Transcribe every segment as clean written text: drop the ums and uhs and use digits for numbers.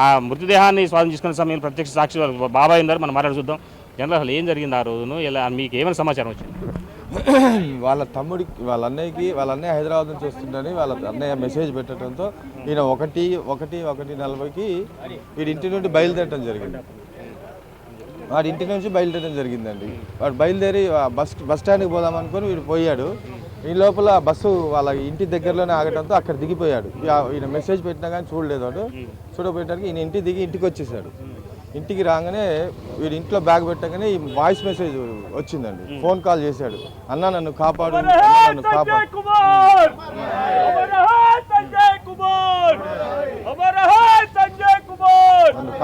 ఆ మృతదేహాన్ని స్వాధీనం చేసుకునే సమయంలో ప్రత్యక్ష సాక్షి బాబాయ్ ఉన్నారు, మనం మాట్లాడి చూద్దాం. జనరల్ అసలు ఏం జరిగింది ఆ రోజును, ఇలా మీకు ఏమైనా సమాచారం వచ్చింది? వాళ్ళ తమ్ముడికి వాళ్ళ అన్నయ్య హైదరాబాద్ నుంచి వస్తుందని వాళ్ళ అన్నయ్య మెసేజ్ పెట్టడంతో ఈయన 1:40కి వీడి ఇంటి నుండి బయలుదేరడం జరిగింది. వాడి ఇంటి నుంచి బయలుదేరడం జరిగిందండి. వాడు బయలుదేరి బస్ స్టాండ్కి పోదాం అనుకొని వీడు పోయాడు. ఈ లోపల బస్సు వాళ్ళ ఇంటి దగ్గరలోనే ఆగడంతో అక్కడ దిగిపోయాడు. ఈయన మెసేజ్ పెట్టినా కానీ చూడలేదు. వాడు చూడబోయడానికి ఈయన ఇంటికి దిగి ఇంటికి వచ్చేసాడు. ఇంటికి రాగానే వీడి ఇంట్లో బ్యాగ్ పెట్టగానే ఈ వాయిస్ మెసేజ్ వచ్చిందండి. ఫోన్ కాల్ చేశాడు, అన్న నన్ను కాపాడు, నన్ను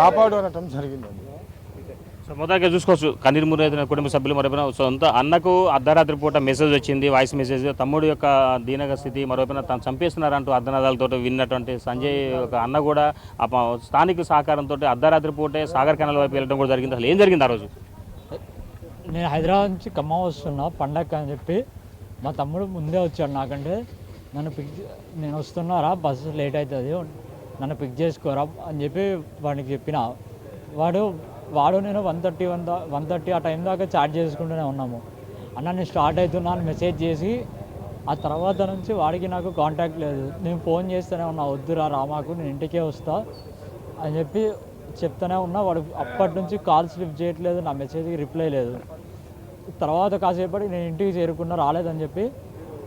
కాపాడు అనటం జరిగిందండి. సో మొదటిగా చూసుకోవచ్చు, కన్నీరు మురైన కుటుంబ సభ్యులు మరోపైన సొంత అన్నకు అర్ధరాత్రి పూట మెసేజ్ వచ్చింది, వాయిస్ మెసేజ్. తమ్ముడు యొక్క దీనక స్థితి మరోపైన తను చంపేస్తున్నారంటూ అర్ధనాదాలతో విన్నటువంటి సంజయ్ ఒక అన్న కూడా స్థానిక సహకారంతో అర్ధరాత్రి పూటే సాగర్ కెనాల్ వైపు వెళ్ళడం కూడా జరిగింది. అసలు ఏం జరిగింది ఆ రోజు? నేను హైదరాబాద్ నుంచి ఖమ్మం వస్తున్నా పండగ అని చెప్పి మా తమ్ముడు ముందే వచ్చాడు నాకంటే. నేను వస్తున్నారా, బస్సు లేట్ అవుతుంది, నన్ను పిక్ చేసుకోరా అని చెప్పి వాడికి చెప్పిన. వాడు నేను 1:30 ఆ టైం దాకా చాట్ చేసుకుంటూనే ఉన్నాము. అన్న నేను స్టార్ట్ అవుతున్నా అని మెసేజ్ చేసి ఆ తర్వాత నుంచి వాడికి నాకు కాంటాక్ట్ లేదు. నేను ఫోన్ చేస్తూనే ఉన్నా, వద్దురా రామాకు, నేను ఇంటికే వస్తా అని చెప్పి చెప్తూనే ఉన్నా. వాడు అప్పటి నుంచి కాల్స్ లిఫ్ట్ చేయట్లేదు, నా మెసేజ్కి రిప్లై లేదు. తర్వాత కాసేపటి నేను ఇంటికి చేరుకున్నా, రాలేదని చెప్పి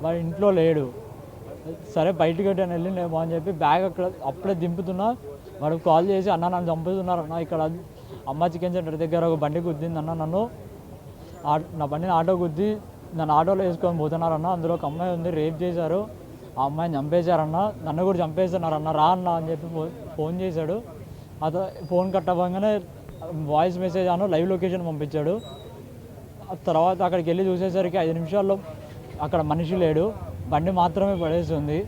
వాడు ఇంట్లో లేడు. సరే బయటికి వెళ్ళిండేమో అని చెప్పి బ్యాగ్ అప్పుడే దింపుతున్నా. వాడు కాల్ చేసి, అన్న నన్ను చంపుతున్నారన్న, ఇక్కడ అమ్మ చికెన్ సెంటర్ దగ్గర ఒక బండి గుద్దింది అన్న, నా బండిని ఆటో గుద్ది నన్ను ఆటోలో వేసుకొని పోతున్నారన్న, అందులో ఒక అమ్మాయి ఉంది, రేప్ చేశారు, ఆ అమ్మాయిని చంపేశారన్న, నన్ను కూడా చంపేస్తున్నారన్న, రా అన్న అని చెప్పి ఫోన్ చేశాడు. ఫోన్ కట్ అవ్వగానే వాయిస్ మెసేజ్ లైవ్ లొకేషన్ పంపించాడు. తర్వాత అక్కడికి వెళ్ళి చూసేసరికి 5 నిమిషాల్లో అక్కడ మనిషి లేడు, బండి మాత్రమే పడేస్తుంది.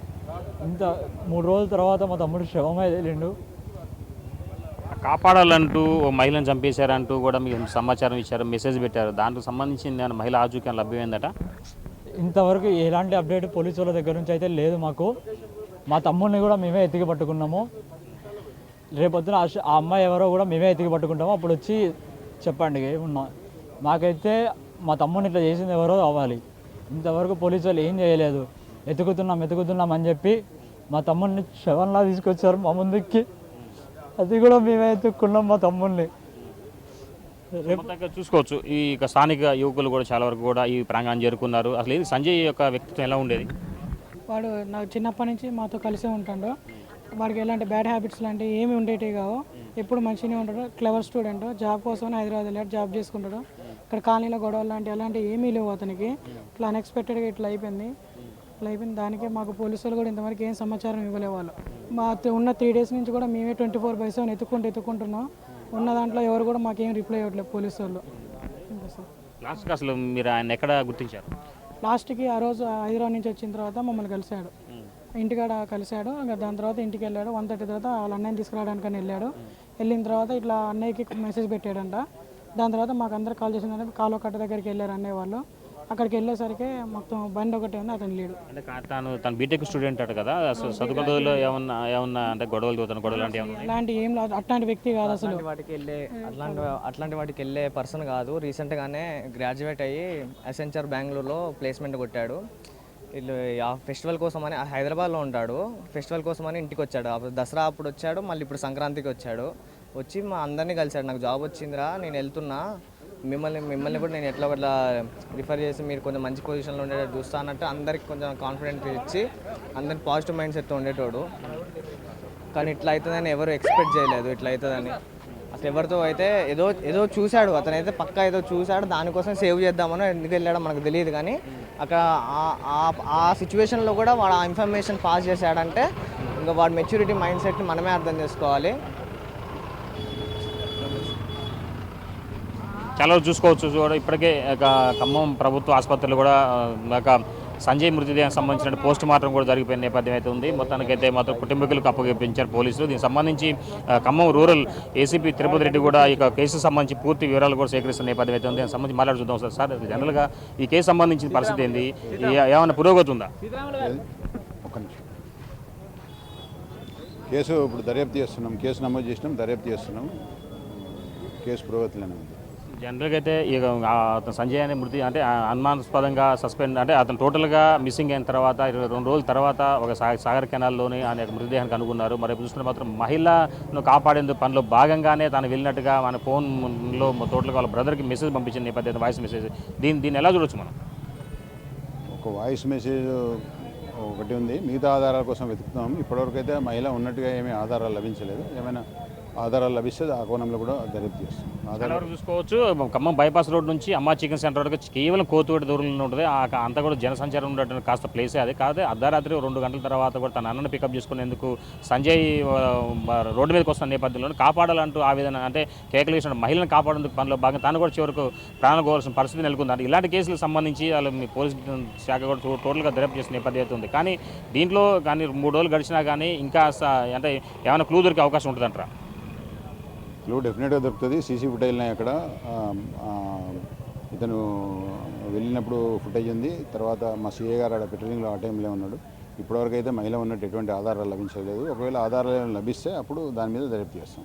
3 రోజుల తర్వాత మా తమ్ముడు శవమే తేలిండు. కాపాడాలంటూ ఓ మహిళను చంపేశారంటూ కూడా మీకు సమాచారం ఇచ్చారు, మెసేజ్ పెట్టారు. దానికి సంబంధించింది మహిళ ఆచూక్యం లభ్యమైందట? ఇంతవరకు ఎలాంటి అప్డేట్ పోలీసు వాళ్ళ దగ్గర నుంచి అయితే లేదు మాకు. మా తమ్ముడిని కూడా మేమే ఎత్తికి పట్టుకున్నాము. రేపొద్దున ఆ అమ్మాయి ఎవరో కూడా మేమే ఎత్తికి పట్టుకుంటాము, అప్పుడు వచ్చి చెప్పండి ఏమున్నా. మాకైతే మా తమ్ముడిని ఇట్లా చేసింది ఎవరో అవ్వాలి. ఇంతవరకు పోలీసు వాళ్ళు ఏం చేయలేదు. ఎత్తుకుతున్నాం అని చెప్పి మా తమ్ముడిని శవంలా తీసుకొచ్చారు మా ముందుకి. అది కూడా మేమే ఎత్తుక్కున్నాం మా తమ్ముడిని. చూసుకోవచ్చు, ఈ స్థానిక యువకులు కూడా చాలా వరకు కూడా ఈ ప్రాంగణం చేరుకున్నారు. అసలు ఇది సంజయ్ యొక్క వ్యక్తిత్వం ఎలా ఉండేది? వాడు నాకు చిన్నప్పటి నుంచి మాతో కలిసే ఉంటాడు. వాడికి ఎలాంటి బ్యాడ్ హ్యాబిట్స్ లాంటివి ఏమి ఉండేవి కావు. ఎప్పుడు మంచిగానే ఉంటాడు, క్లవర్ స్టూడెంట్. జాబ్ కోసం హైదరాబాద్ వెళ్ళాడు, జాబ్ చేసుకుంటాడు. ఇక్కడ కాలనీలో గొడవలు అలాంటివి ఏమీ లేవు అతనికి. ఇట్లా అన్ఎక్స్పెక్టెడ్గా ఇట్లా అయిపోయింది. దానికే మాకు పోలీసులు కూడా ఇంతవరకు ఏం సమాచారం ఇవ్వలే. వాళ్ళు మా ఉన్న 3 డేస్ నుంచి కూడా మేమే 24/7 ఎత్తుక్కుంటున్నాం. ఉన్న దాంట్లో ఎవరు కూడా మాకేం రిప్లై ఇవ్వట్లేదు పోలీసు వాళ్ళు. ఇంకా సార్ లాస్ట్కి అసలు మీరు ఆయన ఎక్కడ గుర్తించారు? లాస్ట్కి ఆ రోజు హైదరాబాద్ నుంచి వచ్చిన తర్వాత మమ్మల్ని కలిశాడు, ఇంటికాడ కలిశాడు. ఇంకా దాని తర్వాత ఇంటికి వెళ్ళాడు. 1:30 తర్వాత వాళ్ళ అన్నయ్యని తీసుకురావడానికని వెళ్ళాడు. వెళ్ళిన తర్వాత ఇట్లా అన్నయ్యకి మెసేజ్ పెట్టాడంట. దాని తర్వాత మాకు అందరు కాల్ చేసిన కాలువ కట్ట దగ్గరికి వెళ్ళారు అన్నయ్య వాళ్ళు. అక్కడికి వెళ్ళేసరికి మొత్తం బండి ఒకటి ఉంది, అతను లేడు. అంటే తను బీటెక్ స్టూడెంట్ అట కదా, చదువుకున్న ఏమన్నా అంటే గొడవలు అంటే అలాంటి ఏం లేదు, అట్లాంటి వ్యక్తి కాదు అసలు. అట్లాంటి వాటికి వెళ్ళే పర్సన్ కాదు. రీసెంట్గానే గ్రాడ్యుయేట్ అయ్యి అసెంచర్ బెంగళూరులో ప్లేస్మెంట్ కొట్టాడు. వీళ్ళు ఆ ఫెస్టివల్ కోసమని హైదరాబాద్లో ఉంటాడు. ఫెస్టివల్ కోసమని ఇంటికి వచ్చాడు. అప్పుడు దసరా అప్పుడు వచ్చాడు, మళ్ళీ ఇప్పుడు సంక్రాంతికి వచ్చాడు. వచ్చి మా అందరినీ కలిశాడు. నాకు జాబ్ వచ్చిందిరా, నేను వెళ్తున్నా, మిమ్మల్ని కూడా నేను ఎట్లా ఒకట్లా రిఫర్ చేసి మీరు కొంచెం మంచి పొజిషన్లో ఉండేటట్టు చూస్తా అన్నట్టు అందరికి కొంచెం కాన్ఫిడెంట్ ఇచ్చి అందరికి పాజిటివ్ మైండ్ సెట్తో ఉండేటోడు. కానీ ఇట్లా అవుతుందని ఎవరు ఎక్స్పెక్ట్ చేయలేదు. ఇట్లా అవుతుందని అసలు ఎవరితో అయితే ఏదో చూశాడు, అతనైతే పక్కా ఏదో చూశాడు. దానికోసం సేవ్ చేద్దామని ఎందుకు వెళ్ళాడో మనకు తెలియదు. కానీ అక్కడ ఆ సిచ్యువేషన్లో కూడా వాడు ఆ ఇన్ఫర్మేషన్ పాస్ చేశాడంటే ఇంకా వాడి మెచ్యూరిటీ మైండ్ సెట్ని మనమే అర్థం చేసుకోవాలి. చాలా చూసుకోవచ్చు. ఇప్పటికే ఖమ్మం ప్రభుత్వ ఆసుపత్రులు కూడా సంజయ్ మృతదేహానికి సంబంధించిన పోస్ట్ మార్టం కూడా జరిగిపోయిన నేపథ్యం అయితే ఉంది. మొత్తానికైతే మాత్రం కుటుంబీకులకు అప్పగించారు పోలీసులు. దీనికి సంబంధించి ఖమ్మం రూరల్ ఏసీపీ తిరుపతి రెడ్డి కూడా ఈ కేసుకు సంబంధించి పూర్తి వివరాలు కూడా సేకరిస్తున్న నేపథ్యం అయితే ఉంది. దానికి సంబంధించి మాట్లాడి చూద్దాం సార్. జనరల్గా ఈ కేసు సంబంధించిన పరిస్థితి ఏంది, ఏమైనా పురోగతి ఉందా? కేసు ఇప్పుడు దర్యాప్తు చేస్తున్నాం, కేసు నమోదు చేసినాం, దర్యాప్తు చేస్తున్నాం. కేసు పురోగతిలోనే ఉంది. జనరల్గా అయితే ఇక అతను సంజయ్ అనే మృతి అంటే అనుమానాస్పదంగా సస్పెండ్ అంటే అతను టోటల్గా మిస్సింగ్ అయిన తర్వాత 22 రోజుల తర్వాత ఒక సాగర్ కెనాల్లోని ఆయన యొక్క మృతదేహాన్ని కనుగొన్నారు. మరి చూసుకుంటే మాత్రం మహిళను కాపాడేందుకు పనిలో భాగంగానే తాను వెళ్ళినట్టుగా మన ఫోన్లో టోటల్గా వాళ్ళ బ్రదర్కి మెసేజ్ పంపించిన నేపథ్యం వాయిస్ మెసేజ్ దీన్ని ఎలా చూడొచ్చు మనం? ఒక వాయిస్ మెసేజ్ ఒకటి ఉంది, మిగతా ఆధారాల కోసం వెతుకుతున్నాం. ఇప్పటివరకు అయితే మహిళ ఉన్నట్టుగా ఏమీ ఆధారాలు లభించలేదు. ఏమైనా ఆధారాలు లభిస్తే ఆ కోణంలో కూడా దర్యాప్తు చేస్తాం. ఆధారాలు చూసుకోవచ్చు. ఖమ్మం బైపాస్ రోడ్ నుంచి అమ్మా చికెన్ సెంటర్ వరకు కేవలం కోతువేట దూరంలో ఉంటుంది. అంతా కూడా జనసంచారం ఉన్నటువంటి కాస్త ప్లేసే అది. కాదు అర్ధరాత్రి 2 గంటల తర్వాత కూడా తన అన్నను పికప్ చేసుకునేందుకు సంజయ్ రోడ్డు మీదకి వస్తున్న నేపథ్యంలో కాపాడాలంటూ ఆ విధంగా అంటే కేకలు వేసిన మహిళను కాపాడేందుకు పనిలో భాగంగా తను కూడా చివరకు ప్రాణాలు కోవాల్సిన పరిస్థితి నెలకొంది. అంటే ఇలాంటి కేసులకు సంబంధించి వాళ్ళు మీ పోలీస్ శాఖ కూడా టోటల్గా దర్యాప్తు చేసిన నేపథ్యం అయితే ఉంది. కానీ దీంట్లో 3 రోజులు గడిచినా కానీ ఇంకా అంటే ఏమైనా క్లూ దొరికే అవకాశం ఉంటుందంటారా? క్లూ డెఫినెట్గా దొరుకుతుంది. సీసీ ఫుటేజ్ ఉన్నాయి అక్కడ. ఇతను వెళ్ళినప్పుడు ఫుటేజ్ ఉంది. తర్వాత మా సీఏ గారు ఆడ పెట్రోలింగ్లో ఆ టైంలో ఉన్నాడు. ఇప్పటివరకు అయితే మహిళ ఉన్నట్టు ఎటువంటి ఆధారాలు లభించలేదు. ఒకవేళ ఆధారాలు లభిస్తే అప్పుడు దాని మీద దర్యాప్తు చేస్తాం.